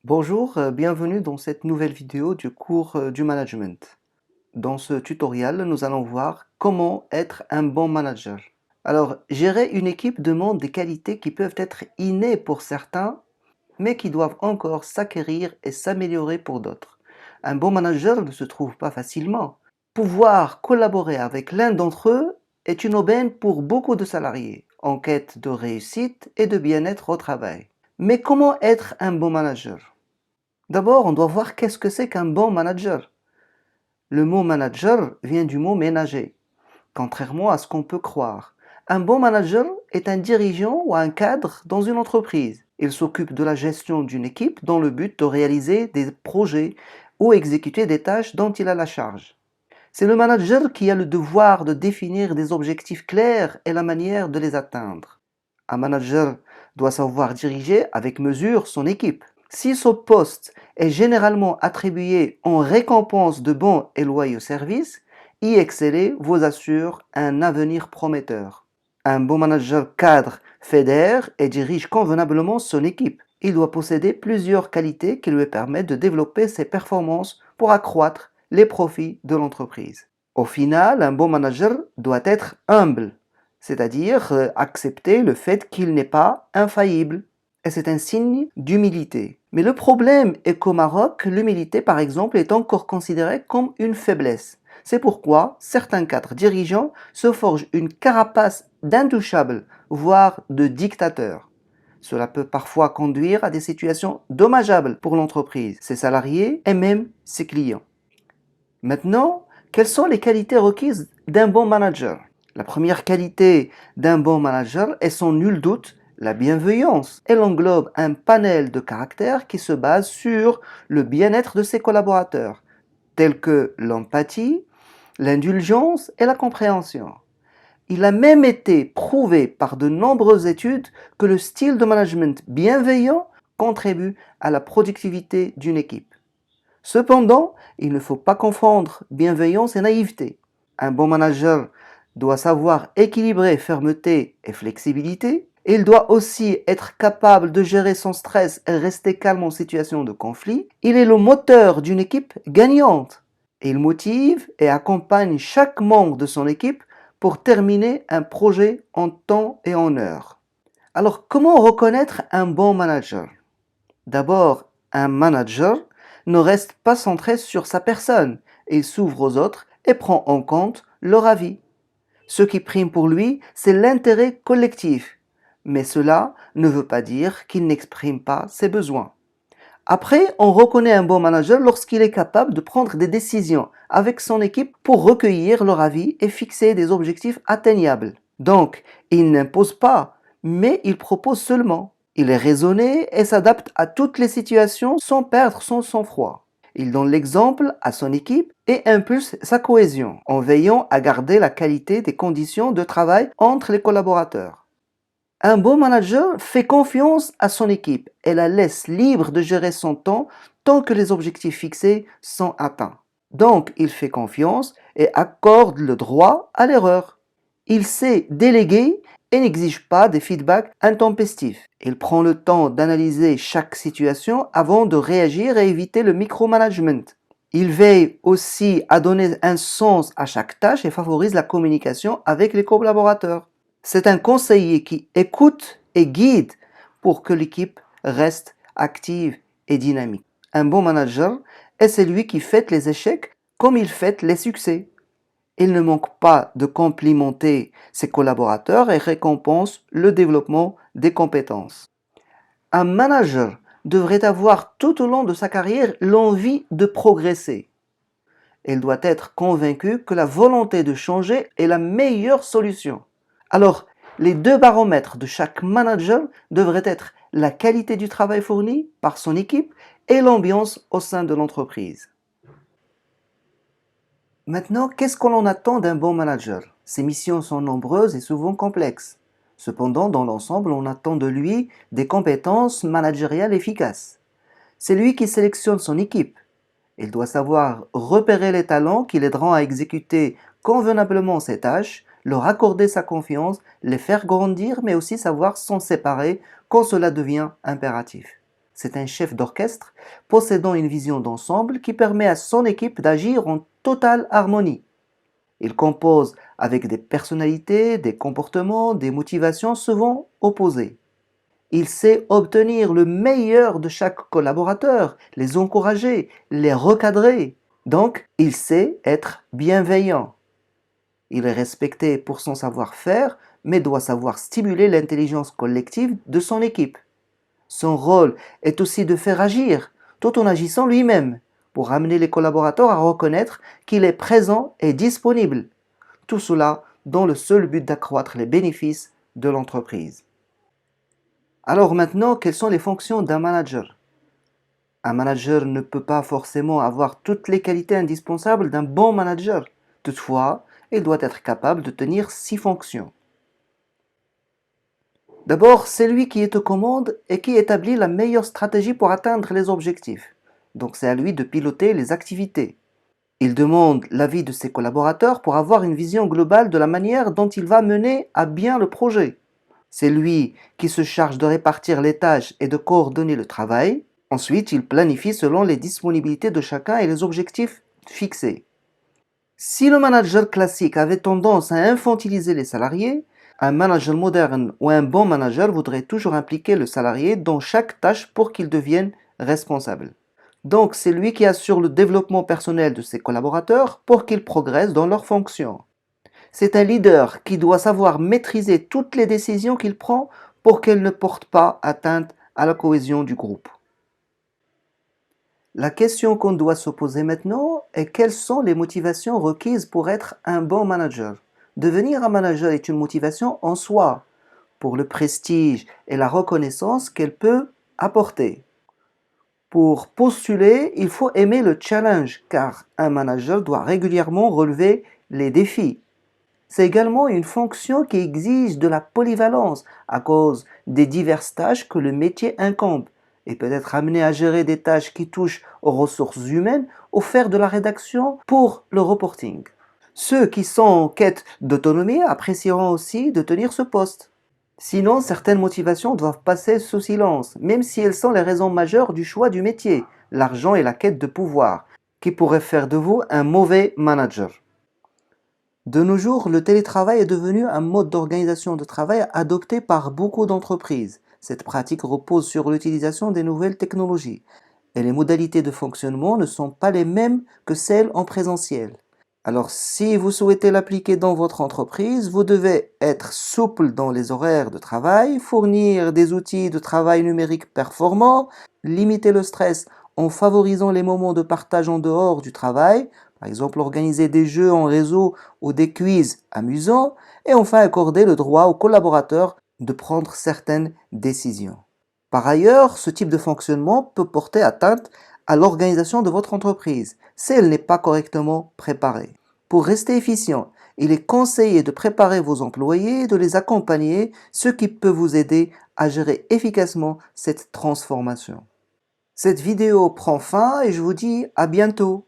Bonjour, bienvenue dans cette nouvelle vidéo du cours du management. Dans ce tutoriel, nous allons voir comment être un bon manager. Alors, gérer une équipe demande des qualités qui peuvent être innées pour certains, mais qui doivent encore s'acquérir et s'améliorer pour d'autres. Un bon manager ne se trouve pas facilement. Pouvoir collaborer avec l'un d'entre eux est une aubaine pour beaucoup de salariés, en quête de réussite et de bien-être au travail. Mais comment être un bon manager? D'abord, on doit voir qu'est-ce que c'est qu'un bon manager. Le mot manager vient du mot ménager, contrairement à ce qu'on peut croire. Un bon manager est un dirigeant ou un cadre dans une entreprise. Il s'occupe de la gestion d'une équipe dans le but de réaliser des projets ou exécuter des tâches dont il a la charge. C'est le manager qui a le devoir de définir des objectifs clairs et la manière de les atteindre. Un manager doit savoir diriger avec mesure son équipe. Si ce poste est généralement attribué en récompense de bons et loyaux services, y exceller vous assure un avenir prometteur. Un bon manager cadre, fédère et dirige convenablement son équipe. Il doit posséder plusieurs qualités qui lui permettent de développer ses performances pour accroître les profits de l'entreprise. Au final, un bon manager doit être humble, c'est-à-dire accepter le fait qu'il n'est pas infaillible. Et c'est un signe d'humilité. Mais le problème est qu'au Maroc, l'humilité, par exemple, est encore considérée comme une faiblesse. C'est pourquoi certains cadres dirigeants se forgent une carapace d'intouchable, voire de dictateur. Cela peut parfois conduire à des situations dommageables pour l'entreprise, ses salariés et même ses clients. Maintenant, quelles sont les qualités requises d'un bon manager? La première qualité d'un bon manager est sans nul doute la bienveillance. Elle englobe un panel de caractères qui se base sur le bien-être de ses collaborateurs, tels que l'empathie, l'indulgence et la compréhension. Il a même été prouvé par de nombreuses études que le style de management bienveillant contribue à la productivité d'une équipe. Cependant, il ne faut pas confondre bienveillance et naïveté. Un bon manager doit savoir équilibrer fermeté et flexibilité. Il doit aussi être capable de gérer son stress et rester calme en situation de conflit. Il est le moteur d'une équipe gagnante. Il motive et accompagne chaque membre de son équipe pour terminer un projet en temps et en heure. Alors, comment reconnaître un bon manager? D'abord, un manager ne reste pas centré sur sa personne. Il s'ouvre aux autres et prend en compte leur avis. Ce qui prime pour lui, c'est l'intérêt collectif. Mais cela ne veut pas dire qu'il n'exprime pas ses besoins. Après, on reconnaît un bon manager lorsqu'il est capable de prendre des décisions avec son équipe pour recueillir leur avis et fixer des objectifs atteignables. Donc, il n'impose pas, mais il propose seulement. Il est raisonné et s'adapte à toutes les situations sans perdre son sang-froid. Il donne l'exemple à son équipe et impulse sa cohésion en veillant à garder la qualité des conditions de travail entre les collaborateurs. Un bon manager fait confiance à son équipe et la laisse libre de gérer son temps tant que les objectifs fixés sont atteints. Donc, il fait confiance et accorde le droit à l'erreur. Il sait déléguer et n'exige pas des feedbacks intempestifs. Il prend le temps d'analyser chaque situation avant de réagir et éviter le micromanagement. Il veille aussi à donner un sens à chaque tâche et favorise la communication avec les collaborateurs. C'est un conseiller qui écoute et guide pour que l'équipe reste active et dynamique. Un bon manager est celui qui fête les échecs comme il fête les succès. Il ne manque pas de complimenter ses collaborateurs et récompense le développement des compétences. Un manager devrait avoir tout au long de sa carrière l'envie de progresser. Il doit être convaincu que la volonté de changer est la meilleure solution. Alors, les deux baromètres de chaque manager devraient être la qualité du travail fourni par son équipe et l'ambiance au sein de l'entreprise. Maintenant, qu'est-ce qu'on en attend d'un bon manager? Ses missions sont nombreuses et souvent complexes. Cependant, dans l'ensemble, on attend de lui des compétences managériales efficaces. C'est lui qui sélectionne son équipe. Il doit savoir repérer les talents qui l'aideront à exécuter convenablement ses tâches, leur accorder sa confiance, les faire grandir, mais aussi savoir s'en séparer quand cela devient impératif. C'est un chef d'orchestre possédant une vision d'ensemble qui permet à son équipe d'agir en totale harmonie. Il compose avec des personnalités, des comportements, des motivations souvent opposées. Il sait obtenir le meilleur de chaque collaborateur, les encourager, les recadrer. Donc, il sait être bienveillant. Il est respecté pour son savoir-faire, mais doit savoir stimuler l'intelligence collective de son équipe. Son rôle est aussi de faire agir, tout en agissant lui-même, pour amener les collaborateurs à reconnaître qu'il est présent et disponible. Tout cela dans le seul but d'accroître les bénéfices de l'entreprise. Alors maintenant, quelles sont les fonctions d'un manager? Un manager ne peut pas forcément avoir toutes les qualités indispensables d'un bon manager. Toutefois, il doit être capable de tenir 6 fonctions. D'abord, c'est lui qui est aux commandes et qui établit la meilleure stratégie pour atteindre les objectifs. Donc c'est à lui de piloter les activités. Il demande l'avis de ses collaborateurs pour avoir une vision globale de la manière dont il va mener à bien le projet. C'est lui qui se charge de répartir les tâches et de coordonner le travail. Ensuite, il planifie selon les disponibilités de chacun et les objectifs fixés. Si le manager classique avait tendance à infantiliser les salariés, un manager moderne ou un bon manager voudrait toujours impliquer le salarié dans chaque tâche pour qu'il devienne responsable. Donc, c'est lui qui assure le développement personnel de ses collaborateurs pour qu'ils progressent dans leurs fonctions. C'est un leader qui doit savoir maîtriser toutes les décisions qu'il prend pour qu'elles ne portent pas atteinte à la cohésion du groupe. La question qu'on doit se poser maintenant est quelles sont les motivations requises pour être un bon manager? Devenir un manager est une motivation en soi, pour le prestige et la reconnaissance qu'elle peut apporter. Pour postuler, il faut aimer le challenge, car un manager doit régulièrement relever les défis. C'est également une fonction qui exige de la polyvalence à cause des diverses tâches que le métier incombe et peut être amené à gérer des tâches qui touchent aux ressources humaines ou faire de la rédaction pour le reporting. Ceux qui sont en quête d'autonomie apprécieront aussi de tenir ce poste. Sinon, certaines motivations doivent passer sous silence, même si elles sont les raisons majeures du choix du métier, l'argent et la quête de pouvoir, qui pourraient faire de vous un mauvais manager. De nos jours, le télétravail est devenu un mode d'organisation de travail adopté par beaucoup d'entreprises. Cette pratique repose sur l'utilisation des nouvelles technologies et les modalités de fonctionnement ne sont pas les mêmes que celles en présentiel. Alors, si vous souhaitez l'appliquer dans votre entreprise, vous devez être souple dans les horaires de travail, fournir des outils de travail numérique performants, limiter le stress en favorisant les moments de partage en dehors du travail, par exemple organiser des jeux en réseau ou des quiz amusants, et enfin accorder le droit aux collaborateurs de prendre certaines décisions. Par ailleurs, ce type de fonctionnement peut porter atteinte à l'organisation de votre entreprise si elle n'est pas correctement préparée. Pour rester efficient, il est conseillé de préparer vos employés et de les accompagner, ce qui peut vous aider à gérer efficacement cette transformation. Cette vidéo prend fin et je vous dis à bientôt.